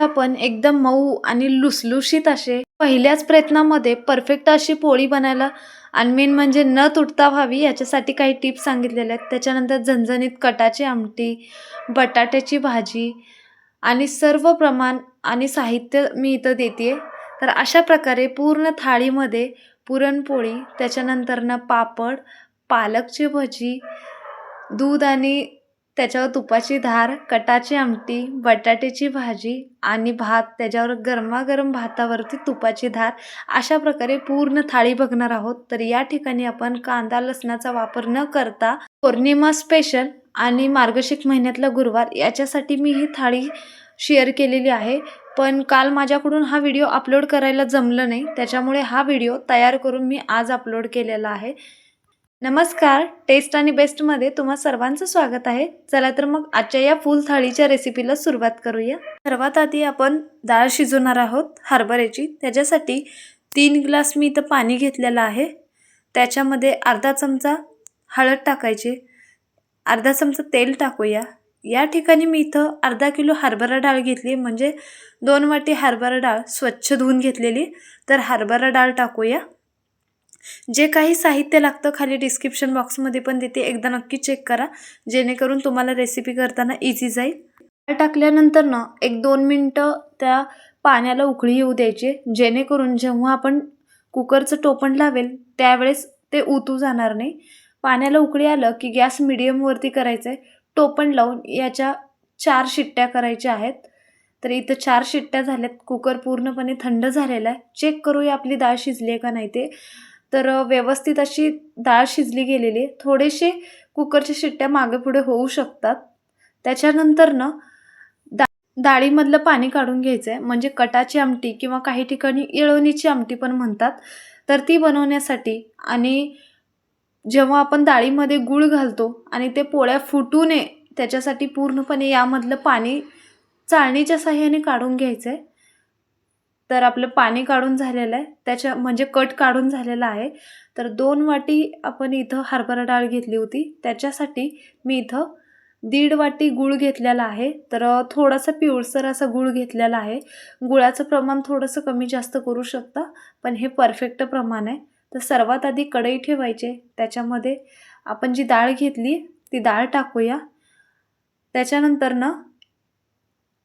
आपण एकदम मऊ आणि लुसलुशीत असे पहिल्याच प्रयत्नामध्ये परफेक्ट अशी पोळी बनायला आणि मेन म्हणजे न तुटता व्हावी याच्यासाठी काही टिप्स सांगितलेल्या आहेत. त्याच्यानंतर झणझणीत कटाची आमटी, बटाट्याची भाजी आणि सर्व प्रमाण आणि साहित्य मी इथं देते. तर अशा प्रकारे पूर्ण थाळीमध्ये पुरणपोळी, त्याच्यानंतरनं पापड, पालकची भजी, दूध आणि त्याच्यावर तुपाची धार, कटाची आमटी, बटाट्याची भाजी आणि भात, त्याच्यावर गरमागरम भातावरती तुपाची धार, अशा प्रकारे पूर्ण थाळी बघणार आहोत. तर या ठिकाणी आपण कांदा लसणाचा वापर न करता पौर्णिमा स्पेशल आणि मार्गशीर्ष महिन्यातला गुरुवार याच्यासाठी मी ही थाळी शेअर केलेली आहे. पण काल माझ्याकडून हा व्हिडिओ अपलोड करायला जमलं नाही, त्याच्यामुळे हा व्हिडिओ तयार करून मी आज अपलोड केलेला आहे. नमस्कार, टेस्ट आणि बेस्टमध्ये तुम्हा सर्वांचं स्वागत आहे. चला तर मग आजच्या या फुल थाळीच्या रेसिपीला सुरुवात करूया. सर्वात आधी आपण डाळ शिजवणार आहोत हरभऱ्याची. त्याच्यासाठी 3 ग्लास मी इथं पाणी घेतलेलं आहे. त्याच्यामध्ये अर्धा चमचा हळद टाकायची, अर्धा चमचा तेल टाकूया. या ठिकाणी मी इथं अर्धा किलो हरभरा डाळ घेतली, म्हणजे 2 वाटी हरभरा डाळ स्वच्छ धुवून घेतलेली. तर हरभरा डाळ टाकूया. जे काही साहित्य लागतं खाली डिस्क्रिप्शन बॉक्समध्ये पण देते, एकदा नक्की चेक करा, जेणेकरून तुम्हाला रेसिपी करताना इझी जाईल. डाळ टाकल्यानंतर ना 1-2 मिनटं त्या पाण्याला उकळी येऊ द्यायची, जेणेकरून जेव्हा आपण कुकरचं टोपण लावेल त्यावेळेस ते उतू जाणार नाही. पाण्याला उकळी आलं की गॅस मिडियमवरती करायचं आहे. टोपण लावून याच्या 4 शिट्ट्या करायच्या आहेत. तर इथं 4 शिट्ट्या झाल्यात. कुकर पूर्णपणे थंड झालेला आहे. चेक करूया आपली डाळ शिजली आहे का नाही ते. तर व्यवस्थित अशी डाळ शिजली गेलेली. थोडेसे कुकरच्या शिट्ट्या मागे पुढे होऊ शकतात. त्याच्यानंतर ना डाळीमधलं पाणी काढून घ्यायचं आहे, म्हणजे कटाची आमटी किंवा काही ठिकाणी येळवणीची आमटी पण म्हणतात. तर ती बनवण्यासाठी आणि जेव्हा आपण डाळीमध्ये गूळ घालतो आणि ते पोळ्या फुटू नये त्याच्यासाठी पूर्णपणे यामधलं पाणी चाळणीच्या साहाय्याने काढून घ्यायचं आहे. तर आपलं पाणी काढून झालेलं आहे, त्याच्या म्हणजे कट काढून झालेला आहे. तर 2 वाटी आपण इथं हरभरा डाळ घेतली होती, त्याच्यासाठी मी इथं 1.5 वाटी गूळ घेतलेला आहे. तर थोडासा पिवळसर असा गूळ घेतलेला आहे. गुळाचं प्रमाण थोडंसं कमी जास्त करू शकता, पण हे परफेक्ट प्रमाण आहे. तर सर्वात आधी कढई ठेवायची, त्याच्यामध्ये आपण जी डाळ घेतली ती डाळ टाकूया. त्याच्यानंतर ना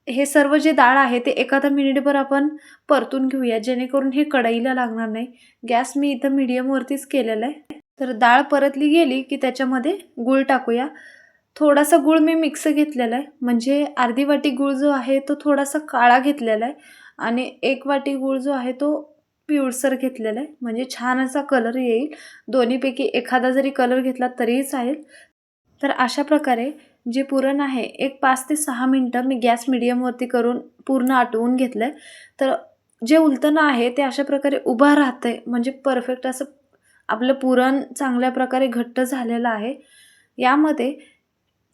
हे सर्व जे डाळ आहे ते एखादा मिनिटभर आपण परतून घेऊया, जेणेकरून हे कढईला लागणार नाही. गॅस मी इथं मीडियमवरतीच केलेला आहे. तर डाळ परतली गेली की त्याच्यामध्ये गूळ टाकूया. थोडासा गूळ मी मिक्स घेतलेला आहे, म्हणजे अर्धी वाटी गूळ जो आहे तो थोडासा काळा घेतलेला आहे आणि 1 वाटी गूळ जो आहे तो पिवळसर घेतलेला आहे, म्हणजे छान असा कलर येईल. दोन्हीपैकी एखादा जरी कलर घेतला तरीही चालेल. तर अशा प्रकारे जे पुरण आहे एक 5 ते 6 मिनटं मी गॅस मिडियमवरती करून पूर्ण आटवून घेतलं आहे. तर जे उलटणं आहे ते अशा प्रकारे उभं राहतं आहे, म्हणजे परफेक्ट असं आपलं पुरण चांगल्या प्रकारे घट्ट झालेलं आहे. यामध्ये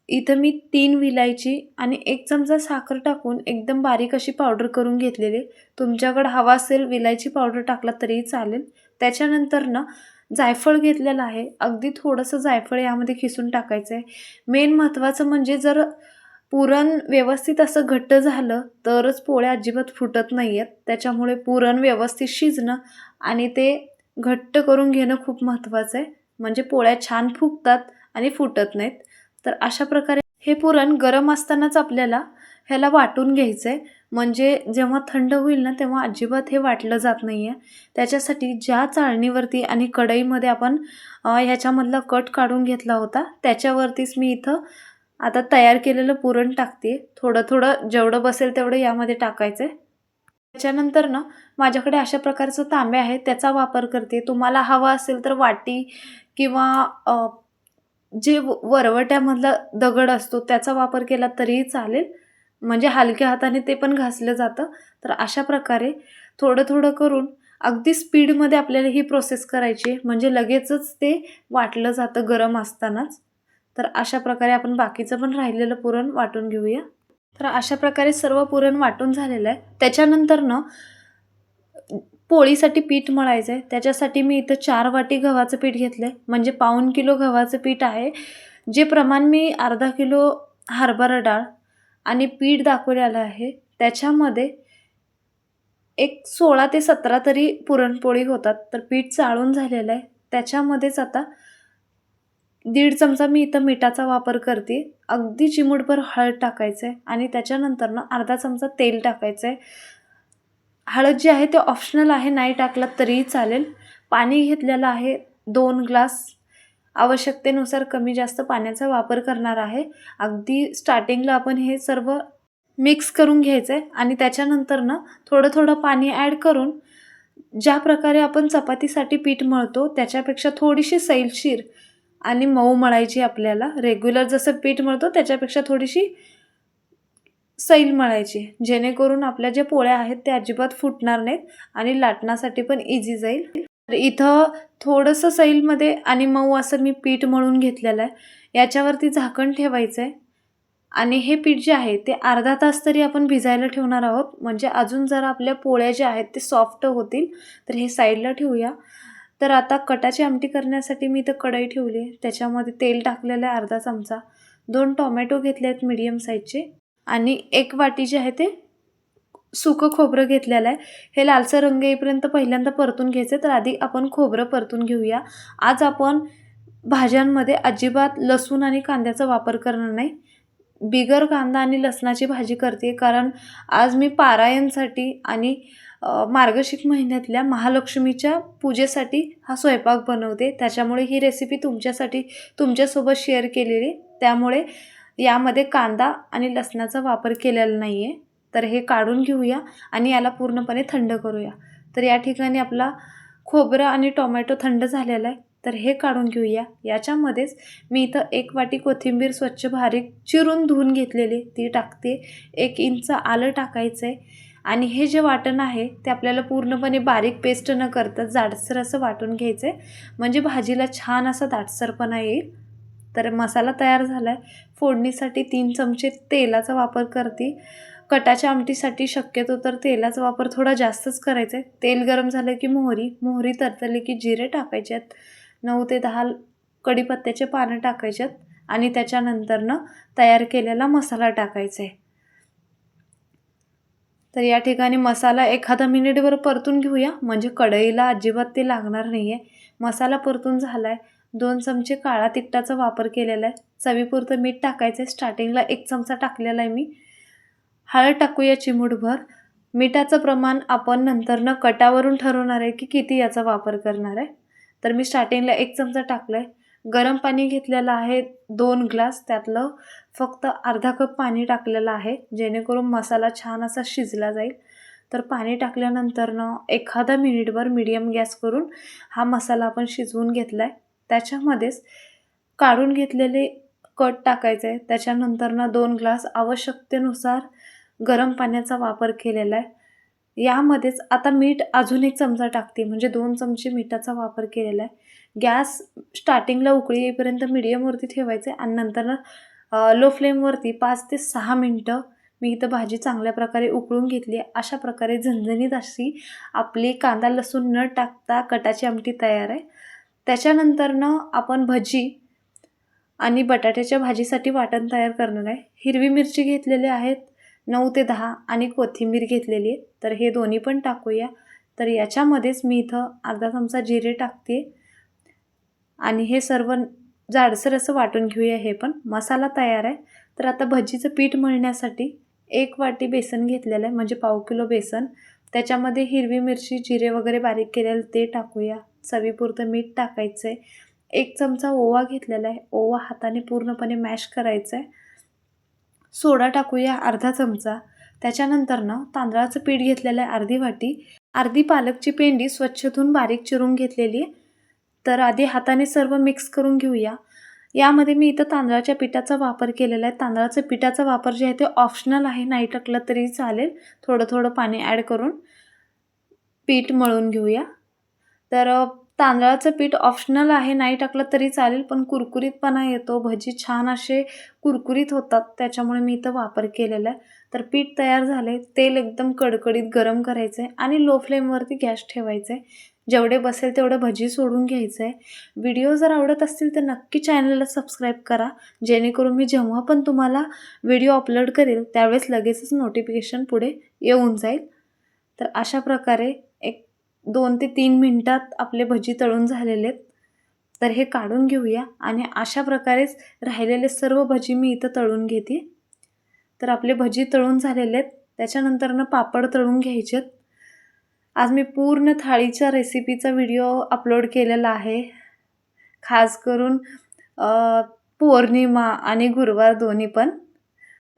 इथं मी 3 विलायची आणि 1 चमचा साखर टाकून एकदम बारीक अशी पावडर करून घेतलेली. तुमच्याकडे हवा असेल विलायची पावडर टाकला तरीही चालेल. त्याच्यानंतर ना जायफळ घेतलेलं आहे, अगदी थोडंसं जायफळ यामध्ये खिसून टाकायचं आहे. मेन महत्त्वाचं म्हणजे जर पुरण व्यवस्थित असं घट्ट झालं तरच पोळ्या अजिबात फुटत नाही आहेत. त्याच्यामुळे पुरण व्यवस्थित शिजणं आणि ते घट्ट करून घेणं खूप महत्त्वाचं आहे, म्हणजे पोळ्या छान फुगतात आणि फुटत नाहीत. तर अशा प्रकारे हे पुरण गरम असतानाच आपल्याला ह्याला वाटून घ्यायचं आहे, म्हणजे जेव्हा थंड होईल ना तेव्हा अजिबात हे वाटलं जात नाही आहे. त्याच्यासाठी ज्या चाळणीवरती आणि कढईमध्ये आपण ह्याच्यामधला कट काढून घेतला होता त्याच्यावरतीच मी इथं आता तयार केलेलं पुरण टाकते. थोडं थोडं जेवढं बसेल तेवढं यामध्ये टाकायचं आहे. त्याच्यानंतर ना माझ्याकडे अशा प्रकारचं तांबे आहे, त्याचा वापर करते. तुम्हाला हवा असेल तर वाटी किंवा जे वरवट्यामधला दगड असतो त्याचा वापर केला तरीही चालेल, म्हणजे हलक्या हाताने ते पण घासलं जातं. तर अशा प्रकारे थोडं थोडं करून अगदी स्पीडमध्ये आपल्याला ही प्रोसेस करायची आहे, म्हणजे लगेचच ते वाटलं जातं गरम असतानाच. तर अशा प्रकारे आपण बाकीचं पण राहिलेलं पुरण वाटून घेऊया. तर अशा प्रकारे सर्व पुरण वाटून झालेलं आहे. त्याच्यानंतर ना पोळीसाठी पीठ मळायचं आहे. त्याच्यासाठी मी इथं 4 वाटी गव्हाचं पीठ घेतलं आहे, म्हणजे 1/4 किलो गव्हाचं पीठ आहे. जे प्रमाण मी अर्धा किलो हरभरा डाळ आणि पीठ दाखवलेलं आहे त्याच्यामध्ये एक 16 ते 17 तरी पुरणपोळी होतात. तर पीठ चाळून झालेलं आहे. त्याच्यामध्येच आता 1.5 चमचा मी इथं मिठाचा वापर करते. अगदी चिमूटभर हळद टाकायचं आहे आणि त्याच्यानंतर ना अर्धा चमचा तेल टाकायचं आहे. हळद जी आहे ते ऑप्शनल आहे, नाही टाकलात तरीही चालेल. पाणी घेतलेलं आहे 2 ग्लास. आवश्यकतेनुसार कमी जास्त पाण्याचा वापर करणार आहे. अगदी स्टार्टिंगला आपण हे सर्व मिक्स करून घ्यायचं आहे आणि त्याच्यानंतर ना थोडं थोडं पाणी ॲड करून ज्या प्रकारे आपण चपातीसाठी पीठ मळतो त्याच्यापेक्षा थोडीशी सैलशीर आणि मऊ मळायची आपल्याला. रेग्युलर जसं पीठ मळतो त्याच्यापेक्षा थोडीशी सैल मळायची, जेणेकरून आपल्या ज्या पोळ्या आहेत त्या अजिबात फुटणार नाहीत आणि लाटण्यासाठी पण इझी जाईल. तर इथं थोडंसं सैलमध्ये आणि मऊ असं मी पीठ मळून घेतलेलं आहे. याच्यावरती झाकण ठेवायचं आहे आणि हे पीठ जे आहे ते अर्धा तास तरी आपण भिजायला ठेवणार आहोत. म्हणजे अजून जरा आपल्या पोळ्या ज्या आहेत ते सॉफ्ट होतील. तर हे साईडला ठेवूया. तर आता कटाची आमटी करण्यासाठी मी इथं कढई ठेवली आहे. त्याच्यामध्ये तेल टाकलेलं आहे अर्धा चमचा. 2 टोमॅटो घेतले आहेत मीडियम साईजचे आणि 1 वाटी जे आहे ते सुकं खोबरं घेतलेलं आहे. हे लालसर रंग येईपर्यंत पहिल्यांदा परतून घ्यायचं. तर आधी आपण खोबरं परतून घेऊया. आज आपण भाज्यांमध्ये अजिबात लसूण आणि कांद्याचा वापर करणार नाही. बिगर कांदा आणि लसणाची भाजी करते, कारण आज मी पारायणसाठी आणि मार्गशीर्ष महिन्यातल्या महालक्ष्मीच्या पूजेसाठी हा स्वयंपाक बनवते. त्याच्यामुळे ही रेसिपी तुमच्यासाठी तुमच्यासोबत शेअर केलेली. त्यामुळे यामध्ये कांदा आणि लसणाचा वापर केलेला नाही आहे. तर हे काढून घेऊया आणि याला पूर्णपणे थंड करूया. तर या ठिकाणी आपला खोबरं आणि टोमॅटो थंड झालेला आहे. तर हे काढून घेऊया. याच्यामध्येच मी इथं 1 वाटी कोथिंबीर स्वच्छ बारीक चिरून धुवून घेतलेली ती टाकते. 1 इंच आलं टाकायचं आहे आणि हे जे वाटण आहे ते आपल्याला पूर्णपणे बारीक पेस्ट न करता जाडसर असं वाटून घ्यायचं आहे, म्हणजे भाजीला छान असा दाटसरपणा येईल. तर मसाला तयार झाला आहे. फोडणीसाठी 3 चमचे तेलाचा वापर करते. कटाच्या आमटीसाठी शक्यतो तर तेलाचा वापर थोडा जास्तच करायचा आहे. तेल गरम झालं की मोहरी तडतडली की जिरे टाकायचे आहेत. 9 ते 10 कढीपत्त्याचे पानं टाकायचे आहेत आणि त्याच्यानंतरनं तयार केलेला मसाला टाकायचा आहे. तर या ठिकाणी मसाला एखादा मिनिटभर परतून घेऊया, म्हणजे कढईला अजिबात ते लागणार नाही आहे. मसाला परतून झाला आहे. 2 चमचे काळा तिखटाचा वापर केलेला आहे. चवीपुरतं मीठ टाकायचं आहे. स्टार्टिंगला 1 चमचा टाकलेला आहे मी. हळद टाकूया चिमूटभर. मिठाचं प्रमाण आपण नंतरनं कटावरून ठरवणार आहे की किती याचा वापर करणार आहे. तर मी स्टार्टिंगला 1 चमचा टाकला आहे. गरम पाणी घेतलेलं आहे 2 ग्लास. त्यातलं फक्त अर्धा कप पाणी टाकलेलं आहे, जेणेकरून मसाला छान असा शिजला जाईल. तर पाणी टाकल्यानंतरनं एखादा मिनिटभर मीडियम गॅस करून हा मसाला आपण शिजवून घेतला आहे. त्याच्यामध्येच काढून घेतलेले कट टाकायचं आहे. त्याच्यानंतरनं 2 ग्लास आवश्यकतेनुसार गरम पाण्याचा वापर केलेला आहे. यामध्येच आता मीठ अजून 1 चमचा टाकते, म्हणजे 2 चमचे मिठाचा वापर केलेला आहे. गॅस स्टार्टिंगला उकळी येईपर्यंत मीडियमवरती ठेवायचं आहे आणि नंतरनं लो फ्लेमवरती 5 ते 6 मिनटं मी इथं भाजी चांगल्या प्रकारे उकळून घेतली आहे. अशा प्रकारे झणझणीत अशी आपली कांदा लसूण न टाकता कटाची आमटी तयार आहे. त्याच्यानंतरनं आपण भजी आणि बटाट्याच्या भाजीसाठी वाटण तयार करणार आहे. हिरवी मिरची घेतलेली आहेत 9 ते 10 आणि कोथिंबीर घेतलेली आहे. तर हे दोन्ही पण टाकूया. तर याच्यामध्येच मी इथं अर्धा चमचा जिरे टाकते आणि हे सर्व जाडसर असं वाटून घेऊया. हे पण मसाला तयार आहे. तर आता भजीचं पीठ मळण्यासाठी 1 वाटी बेसन घेतलेलं आहे, म्हणजे पाव किलो बेसन. त्याच्यामध्ये हिरवी मिरची जिरे वगैरे बारीक केलेलं ते टाकूया. चवीपुरतं मीठ टाकायचं आहे. 1 चमचा ओवा घेतलेला आहे. ओवा हाताने पूर्णपणे मॅश करायचं आहे. सोडा टाकूया अर्धा चमचा. त्याच्यानंतरनं तांदळाचं पीठ घेतलेलं आहे अर्धी वाटी. अर्धी पालकची पेंडी स्वच्छ धुवून बारीक चिरून घेतलेली आहे. तर आधी हाताने सर्व मिक्स करून घेऊया. यामध्ये मी इथं तांदळाच्या पिठाचा वापर केलेला आहे. तांदळाच्या पिठाचा वापर जे आहे ते ऑप्शनल आहे, नाही टाकलं तरी चालेल. थोडं थोडं पाणी ॲड करून पीठ मळून घेऊया. तर तांदळाचं पीठ ऑप्शनल आहे, नाही टाकलं तरी चालेल, पण कुरकुरीतपणा येतो. भजी छान असे कुरकुरीत होतात, त्याच्यामुळे मी इथं वापर केलेला आहे. तर पीठ तयार झालंय. तेल एकदम कडकडीत गरम करायचं आहे आणि लो फ्लेमवरती गॅस ठेवायचा आहे. जेवढे बसेल तेवढं भजी सोडून घ्यायचं आहे. व्हिडिओ जर आवडत असतील तर नक्की चॅनलला सबस्क्राईब करा, जेणेकरून मी जेव्हा पण तुम्हाला व्हिडिओ अपलोड करेल त्यावेळेस लगेचच नोटिफिकेशन पुढे येऊन जाईल. तर अशा प्रकारे एक 2 ते 3 मिनिटात आपले भजी तळून झालेले आहेत. तर हे काढून घेऊया आणि अशा प्रकारेच राहिलेले सर्व भजी मी इथं तळून घेते. तर आपले भजी तळून झालेले आहेत. त्याच्यानंतरनं पापड तळून घ्यायचे आहेत. आज मी पूर्ण थाळीच्या रेसिपीचा व्हिडिओ अपलोड केलेला आहे. खास करून पौर्णिमा आणि गुरुवार दोन्ही पण.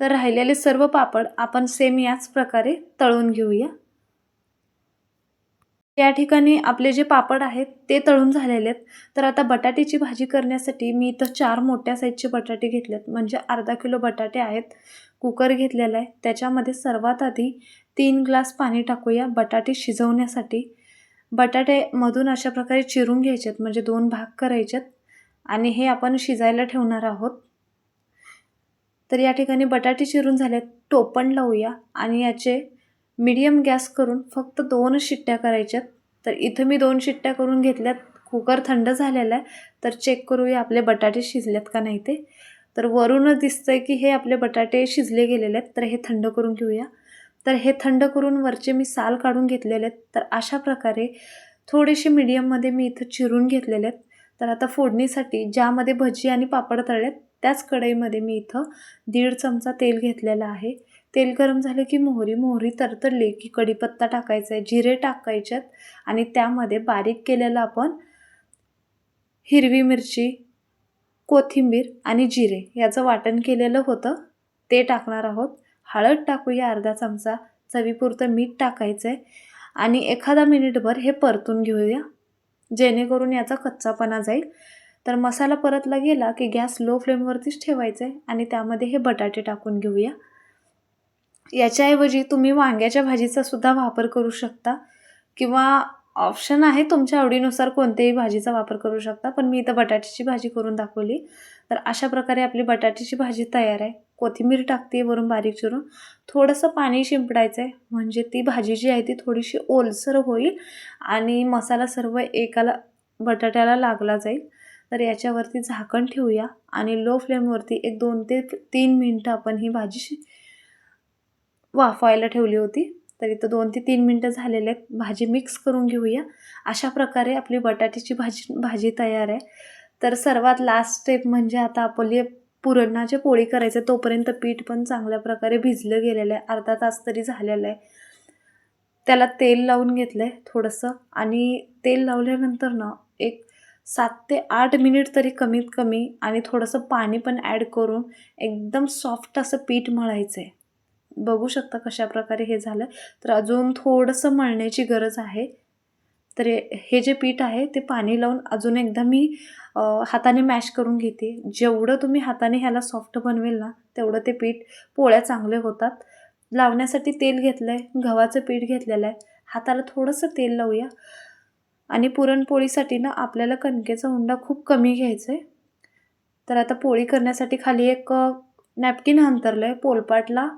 तर राहिलेले सर्व पापड आपण सेम याच प्रकारे तळून घेऊया. या ठिकाणी आपले जे पापड आहेत ते तळून झालेले आहेत. तर आता बटाट्याची भाजी करण्यासाठी मी इथं 4 मोठ्या साईजचे बटाटे घेतलेत, म्हणजे अर्धा किलो बटाटे आहेत. कुकर घेतलेला आहे. त्याच्यामध्ये सर्वात आधी 3 ग्लास पाणी टाकूया बटाटे शिजवण्यासाठी. बटाटेमधून अशा प्रकारे चिरून घ्यायचेत, म्हणजे 2 भाग करायचेत आणि हे आपण शिजायला ठेवणार आहोत. तर या ठिकाणी बटाटे चिरून झालेत. टोपण लावूया आणि याचे मीडियम गॅस करून फक्त 2 शिट्ट्या करायच्यात. तर इथं मी 2 शिट्ट्या करून घेतल्यात. कुकर थंड झालेला आहे. तर चेक करूया आपले बटाटे शिजलेत का नाही ते. तर वरूनच दिसतंय की हे आपले बटाटे शिजले गेलेले आहेत. तर हे थंड करून घेऊया. तर हे थंड करून वरचे मी साल काढून घेतलेले आहेत. तर अशा प्रकारे थोडेसे मीडियममध्ये मी इथं चिरून घेतलेले आहेत. तर आता फोडणीसाठी ज्यामध्ये भजी आणि पापड तळलेत त्याच कढईमध्ये मी इथं 1.5 चमचा तेल घेतलेलं आहे. तेल गरम झाले की मोहरी तडतडली की कढीपत्ता टाकायचा आहे, जिरे टाकायच्यात आणि त्यामध्ये बारीक केलेलं आपण हिरवी मिरची, कोथिंबीर आणि जिरे याचं वाटण केलेलं होतं ते टाकणार आहोत. हळद टाकूया अर्धा चमचा, चवीपुरतं मीठ टाकायचं आहे आणि एखादा मिनिटभर हे परतून घेऊया, जेणेकरून याचा कच्चापणा जाईल. तर मसाला परतला गेला की गॅस लो फ्लेमवरतीच ठेवायचा आहे आणि त्यामध्ये हे बटाटे टाकून घेऊया. याच्याऐवजी तुम्ही वांग्याच्या भाजीचा सुद्धा वापर करू शकता किंवा ऑप्शन आहे तुमच्या आवडीनुसार कोणत्याही भाजीचा वापर करू शकता, पण मी इथं बटाट्याची भाजी करून दाखवली. तर अशा प्रकारे आपली बटाट्याची भाजी तयार आहे. कोथिंबीर टाकते वरून बारीक चिरून. थोडंसं पाणी शिंपडायचं आहे, म्हणजे ती भाजी जी आहे ती थोडीशी ओलसर होईल आणि मसाला सर्व एकाला बटाट्याला लागला जाईल. तर याच्यावरती झाकण ठेवूया आणि लो फ्लेमवरती एक 2 ते 3 मिनिटं आपण ही भाजी वाफवायला ठेवली होती. तर इथं 2 ते 3 मिनिटं झालेले आहेत. भाजी मिक्स करून घेऊया. अशा प्रकारे आपली बटाट्याची भाजी तयार आहे. तर सर्वात लास्ट स्टेप म्हणजे आता आपली पुरणाची पोळी करायचं, तोपर्यंत पीठ पण चांगल्या प्रकारे भिजलं गेलेलं आहे. अर्धा तास तरी झालेला आहे. त्याला तेल लावून घेतलं आहे थोडंसं आणि तेल लावल्यानंतर ना एक 7 ते 8 मिनिट तरी कमीत कमी आणि थोडंसं पाणी पण ॲड करून एकदम सॉफ्ट असं पीठ मळायचं आहे. बघू शकता कशा प्रकारे हे झालं. तर अजून थोडंसं मळण्याची गरज आहे. तर हे जे पीठ आहे ते पाणी लावून अजून एकदा मी हाताने मॅश करून घेते. जेवढं तुम्ही हाताने ह्याला सॉफ्ट बनवेल ना तेवढं ते पीठ पोळ्या चांगले होतात. लावण्यासाठी तेल घेतलं आहे, गव्हाचं पीठ घेतलेलं आहे. हाताला थोडंसं तेल लावूया आणि पुरणपोळीसाठी ना आपल्याला कणकेचा उंडा खूप कमी घ्यायचा आहे. तर आता पोळी करण्यासाठी खाली एक नॅपकिन अंथरलं आहे. पोलपाटला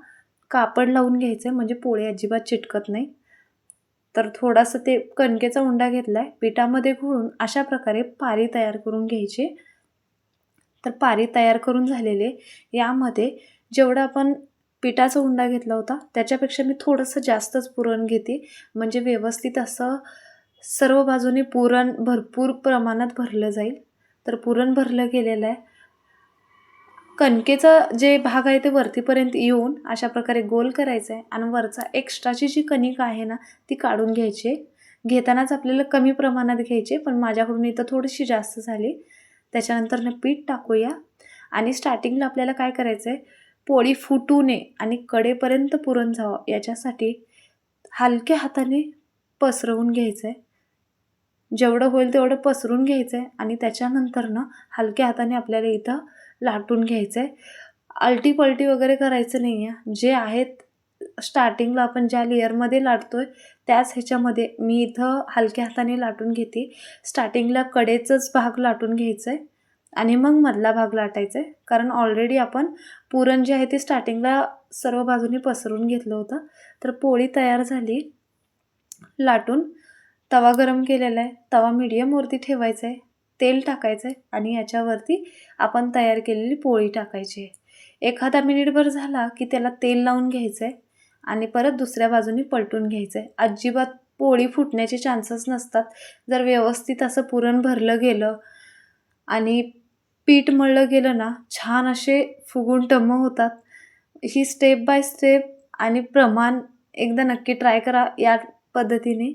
कापड लावून घ्यायचं आहे, म्हणजे पोळी अजिबात चिटकत नाही. तर थोडासा ते कणकेचा उंडा घेतला आहे, पिठामध्ये घोळून अशा प्रकारे पारी तयार करून घ्यायची. तर पारी तयार करून झालेले यामध्ये जेवढं आपण पिठाचा उंडा घेतला होता त्याच्यापेक्षा मी थोडंसं जास्तच पुरण घेते, म्हणजे व्यवस्थित असं सर्व बाजूने पुरण भरपूर प्रमाणात भरलं जाईल. तर पुरण भरलं गेलेलं आहे. कणकेचा जे भाग आहे ते वरतीपर्यंत येऊन अशा प्रकारे गोल करायचं आहे आणि वरचा एक्स्ट्राची जी कणिक आहे ना ती काढून घ्यायची. घेतानाच आपल्याला कमी प्रमाणात घ्यायचे, पण माझ्याकडून इथं थोडीशी जास्त झाली. त्याच्यानंतर पीठ टाकूया आणि स्टार्टिंगला आपल्याला काय करायचं आहे, पोळी फुटू नये आणि कडेपर्यंत पुरण जावं याच्यासाठी हलक्या हाताने पसरवून घ्यायचं आहे. जेवढं होईल तेवढं पसरून घ्यायचं आहे आणि त्याच्यानंतर हलक्या हाताने आपल्याला इथं लाटून घ्यायचं आहे. आलटी-पलटी वगैरे करायचं नाही आहे. जे आहेत स्टार्टिंगला आपण ज्या लेयरमध्ये लाटतोय त्याच ह्याच्यामध्ये मी इथं हलक्या हाताने लाटून घेते. स्टार्टिंगला कडेचाच भाग लाटून घ्यायचा आहे आणि मग मधला भाग लाटायचा आहे, कारण ऑलरेडी आपण पुरण जे आहे ते स्टार्टिंगला सर्व बाजूनी पसरून घेतलं होतं. तर पोळी तयार झाली लाटून. तवा गरम केलेला आहे, तवा मीडियमवरती ठेवायचा आहे, तेल टाकायचं आहे आणि याच्यावरती आपण तयार केलेली पोळी टाकायची आहे. एखादा मिनिटभर झाला की त्याला तेल लावून घ्यायचं आहे आणि परत दुसऱ्या बाजूनी पलटून घ्यायचं आहे. अजिबात पोळी फुटण्याचे चान्सेस नसतात जर व्यवस्थित असं पुरण भरलं गेलं आणि पीठ मळलं गेलं ना, छान असे फुगून टम्म होतात. ही स्टेप बाय स्टेप आणि प्रमाण एकदा नक्की ट्राय करा या पद्धतीने.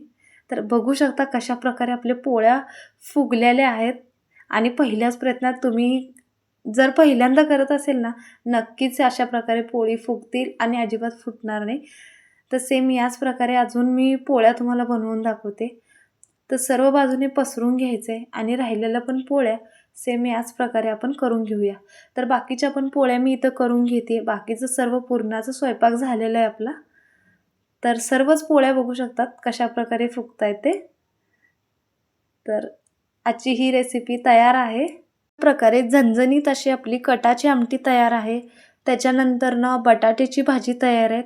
तर बघू शकता कशाप्रकारे आपल्या पोळ्या फुगलेल्या आहेत आणि पहिल्याच प्रयत्नात तुम्ही जर पहिल्यांदा करत असेल ना, नक्कीच अशा प्रकारे पोळी फुगतील आणि अजिबात फुटणार नाही. तर सेम याच प्रकारे अजून मी पोळ्या तुम्हाला बनवून दाखवते. तर सर्व बाजूने पसरून घ्यायचं आहे आणि राहिलेल्या पण पोळ्या सेम याच प्रकारे आपण करून घेऊया. तर बाकीच्या पण पोळ्या मी इथं करून घेते. बाकीचं सर्व पुरणाचा स्वयंपाक झालेला आहे आपला. तर सर्वच पोळ्या बघू शकतात कशाप्रकारे फुगतायत ते. तर आजची ही रेसिपी तयार आहे. प्रकारे झणझणीत अशी आपली कटाची आमटी तयार आहे. त्याच्यानंतरनं बटाट्याची भाजी तयार आहे.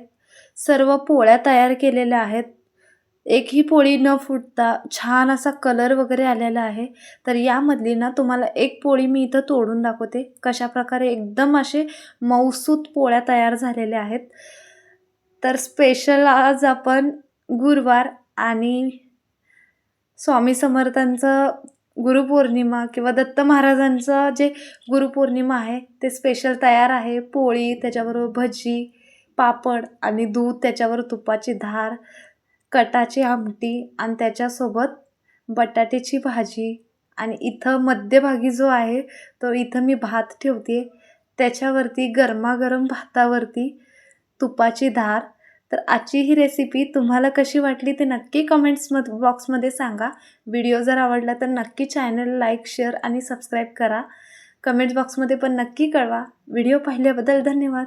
सर्व पोळ्या तयार केलेल्या आहेत. एकही पोळी न फुटता छान असा कलर वगैरे आलेला आहे. तर यामधली ना तुम्हाला एक पोळी मी इथं तोडून दाखवते. कशाप्रकारे एकदम असे मऊसूत पोळ्या तयार झालेल्या आहेत. तर स्पेशल आज आपण गुरुवार आणि स्वामी समर्थांचं गुरुपौर्णिमा किंवा दत्त महाराजांचं जे गुरुपौर्णिमा आहे ते स्पेशल तयार आहे. पोळी, त्याच्याबरोबर भजी, पापड आणि दूध, त्याच्यावर तुपाची धार, कटाची आमटी आणि त्याच्यासोबत बटाट्याची भाजी आणि इथं मध्यभागी जो आहे तो इथं मी भात ठेवते. त्याच्यावरती गरमागरम भातावरती तुपाची धार. तर आजची ही रेसिपी तुम्हाला कशी वाटली ते नक्की बॉक्समध्ये सांगा. व्हिडिओ जर आवडला तर नक्की चॅनल लाईक, शेअर आणि सबस्क्राईब करा. कमेंट्स बॉक्समध्ये पण नक्की कळवा. व्हिडिओ पाहिल्याबद्दल धन्यवाद.